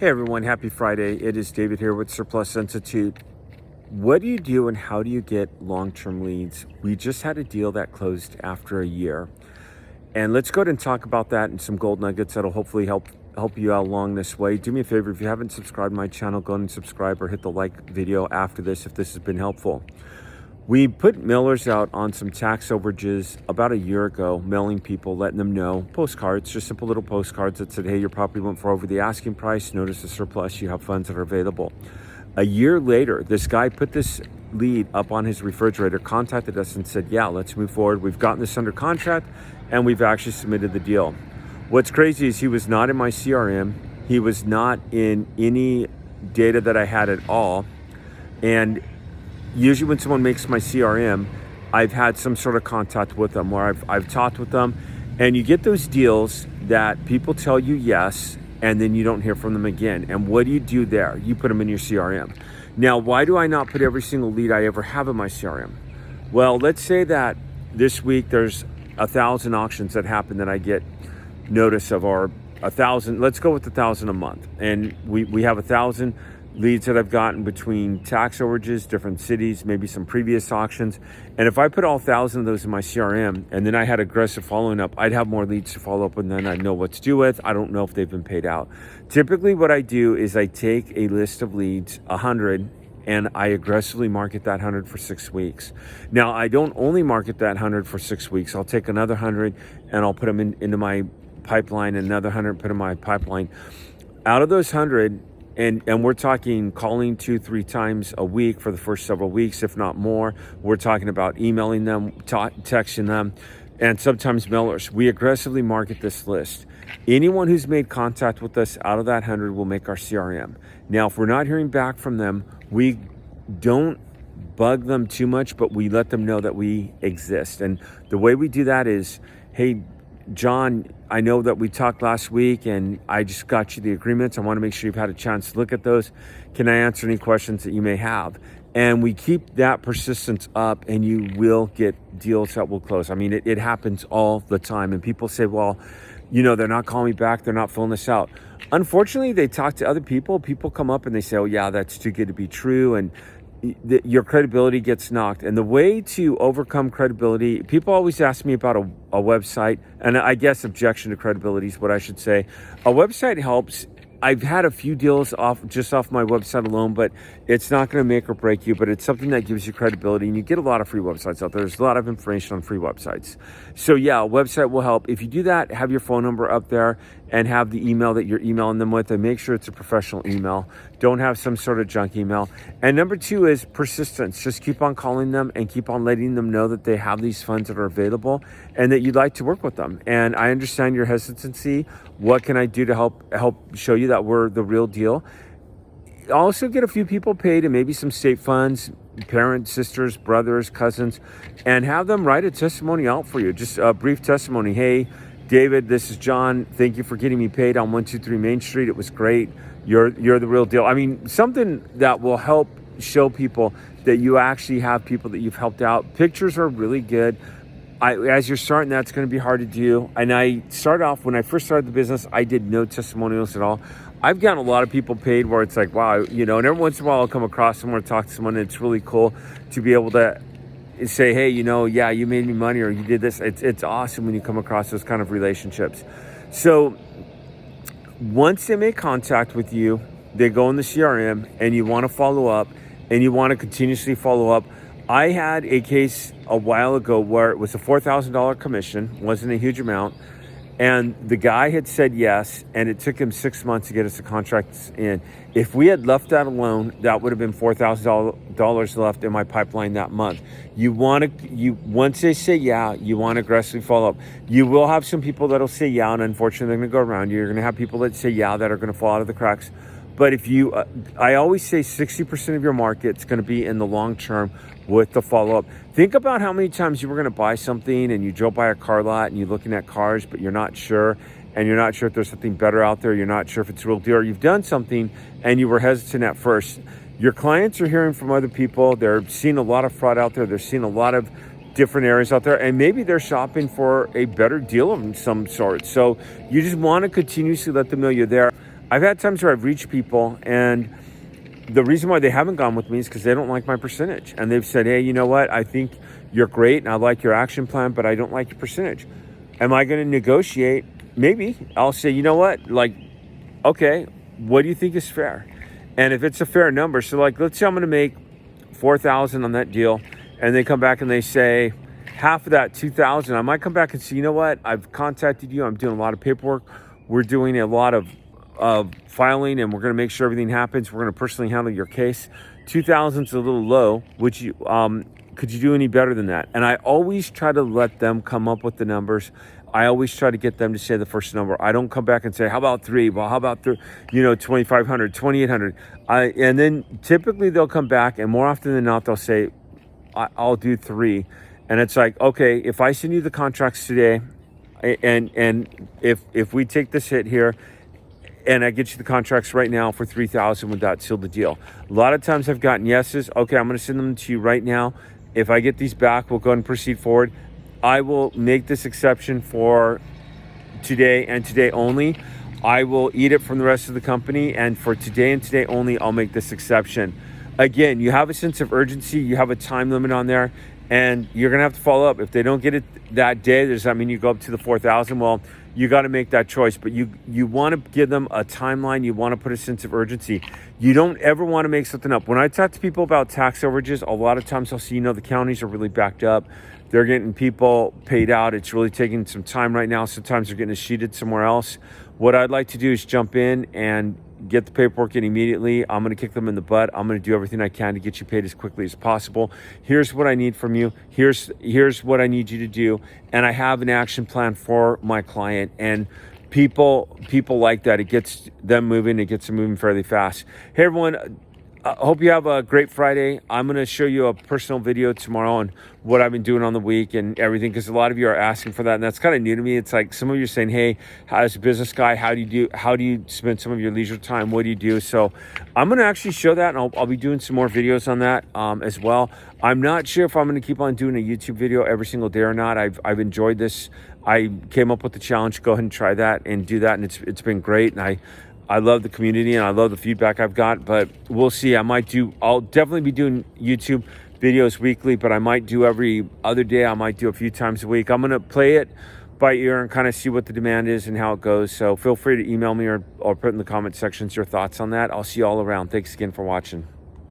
Hey everyone, happy Friday. It is David here with Surplus Institute. What do you do and how do you get long-term leads? We just had a deal that closed after a year. And let's go ahead and talk about that and some gold nuggets that'll hopefully help you out along this way. Do me a favor, if you haven't subscribed to my channel, go ahead and subscribe or hit the like video after this if this has been helpful. We put mailers out on some tax overages about a year ago, mailing people, letting them know, postcards, just simple little postcards that said, hey, your property went for over the asking price, notice the surplus, you have funds that are available. A year later, this guy put this lead up on his refrigerator, contacted us and said, yeah, let's move forward. We've gotten this under contract and we've actually submitted the deal. What's crazy is he was not in my CRM. He was not in any data that I had at all. And usually when someone makes my CRM, I've had some sort of contact with them where I've talked with them, and you get those deals that people tell you yes, and then you don't hear from them again. And what do you do there? You put them in your CRM. Now, why do I not put every single lead I ever have in my CRM? Well, let's say that this week there's 1,000 auctions that happen that I get notice of, or 1,000, let's go with 1,000 a month. And we have 1,000 leads that I've gotten between tax overages, different cities, maybe some previous auctions. And if I put all 1,000 of those in my CRM and then I had aggressive following up, I'd have more leads to follow up and then I'd know what to do with. I don't know if they've been paid out. Typically what I do is I take a list of leads, 100, and I aggressively market that 100 for 6 weeks. Now, I don't only market that 100 for 6 weeks. I'll take another 100 and I'll put them into my pipeline, and another 100 put in my pipeline. Out of those 100, and we're talking calling 2-3 times a week for the first several weeks, if not more. We're talking about emailing them, texting them, and sometimes mailers. We aggressively market this list. Anyone who's made contact with us out of that 100 will make our CRM. Now, if we're not hearing back from them, we don't bug them too much, but we let them know that we exist. And the way we do that is, hey, John, I know that we talked last week and I just got you the agreements. I want to make sure you've had a chance to look at those. Can I answer any questions that you may have? And we keep that persistence up and you will get deals that will close. I mean, it happens all the time. And people say, well, you know, they're not calling me back. They're not filling this out. Unfortunately, they talk to other people. People come up and they say, oh yeah, that's too good to be true. And your credibility gets knocked. And the way to overcome credibility, people always ask me about a website, and I guess objection to credibility is what I should say. A website helps. I've had a few deals off my website alone, but it's not going to make or break you, but it's something that gives you credibility, and you get a lot of free websites out there. There's a lot of information on free websites. So yeah, a website will help. If you do that, have your phone number up there and have the email that you're emailing them with, and make sure it's a professional email. Don't have some sort of junk email. And number 2 is persistence. Just keep on calling them and keep on letting them know that they have these funds that are available and that you'd like to work with them. And I understand your hesitancy. What can I do to help show you that we're the real deal? Also get a few people paid and maybe some state funds, parents, sisters, brothers, cousins, and have them write a testimony out for you. Just a brief testimony. Hey, David, this is John. Thank you for getting me paid on 123 Main Street. It was great. You're the real deal. I mean, something that will help show people that you actually have people that you've helped out. Pictures are really good. As you're starting, that's going to be hard to do. And I started off, when I first started the business, I did no testimonials at all. I've gotten a lot of people paid where it's like, wow, you know, and every once in a while I'll come across someone or talk to someone, and it's really cool to be able to say, hey, you know, yeah, you made me money, or you did this. It's awesome when you come across those kind of relationships. So once they make contact with you, they go in the CRM and you want to follow up and you want to continuously follow up. I had a case a while ago where it was a $4,000 commission, wasn't a huge amount. And the guy had said yes, and it took him 6 months to get us the contracts in. If we had left that alone, that would have been $4,000 left in my pipeline that month. Once they say yeah, you want to aggressively follow up. You will have some people that'll say yeah, and unfortunately they're going to go around you. You're going to have people that say yeah that are going to fall out of the cracks. But if you, I always say 60% of your market's going to be in the long term with the follow-up. Think about how many times you were going to buy something and you drove by a car lot and you're looking at cars, but you're not sure, and you're not sure if there's something better out there. You're not sure if it's a real deal, or you've done something and you were hesitant at first. Your clients are hearing from other people. They're seeing a lot of fraud out there. They're seeing a lot of different areas out there, and maybe they're shopping for a better deal of some sort. So you just want to continuously let them know you're there. I've had times where I've reached people, and the reason why they haven't gone with me is because they don't like my percentage. And they've said, hey, you know what? I think you're great and I like your action plan, but I don't like your percentage. Am I going to negotiate? Maybe. I'll say, you know what? Like, okay, what do you think is fair? And if it's a fair number, so like, let's say I'm going to make 4,000 on that deal, and they come back and they say half of that 2,000, I might come back and say, you know what? I've contacted you. I'm doing a lot of paperwork. We're doing a lot of filing, and we're going to make sure everything happens. We're going to personally handle your case. 2,000 is a little low. Would you, could you do any better than that? And I always try to let them come up with the numbers. I always try to get them to say the first number. I don't come back and say, how about 3? Well, how about 2,500, 2,800? And then typically they'll come back, and more often than not, they'll say, I'll do 3. And it's like, okay, if I send you the contracts today, and if we take this hit here, and I get you the contracts right now for 3,000, would that seal the deal? A lot of times I've gotten yeses. Okay, I'm going to send them to you right now. If I get these back, we'll go ahead and proceed forward. I will make this exception for today and today only. I will eat it from the rest of the company, and for today and today only, I'll make this exception. Again, you have a sense of urgency. You have a time limit on there, and you're going to have to follow up. If they don't get it that day, does that mean you go up to the 4,000? Well, you got to make that choice, but you want to give them a timeline. You want to put a sense of urgency. You don't ever want to make something up. When I talk to people about tax overages, a lot of times I'll see, the counties are really backed up. They're getting people paid out. It's really taking some time right now. Sometimes they're getting it sheeted somewhere else. What I'd like to do is jump in and get the paperwork in immediately. I'm going to kick them in the butt. I'm going to do everything I can to get you paid as quickly as possible. Here's what I need from you. Here's what I need you to do. And I have an action plan for my client. And people like that. It gets them moving. It gets them moving fairly fast. Hey, everyone. I hope you have a great Friday. I'm going to show you a personal video tomorrow on what I've been doing on the week and everything, because a lot of you are asking for that, and that's kind of new to me. It's like some of you are saying, hey, as a business guy, how do you spend some of your leisure time? What do you do? So I'm going to actually show that, and I'll be doing some more videos on that as well. I'm not sure if I'm going to keep on doing a YouTube video every single day or not. I've enjoyed this. I came up with the challenge. Go ahead and try that and do that, and it's been great. And I love the community, and I love the feedback I've got, but we'll see. I'll definitely be doing YouTube videos weekly, but I might do every other day. I might do a few times a week. I'm going to play it by ear and kind of see what the demand is and how it goes. So feel free to email me or put in the comment sections your thoughts on that. I'll see you all around. Thanks again for watching.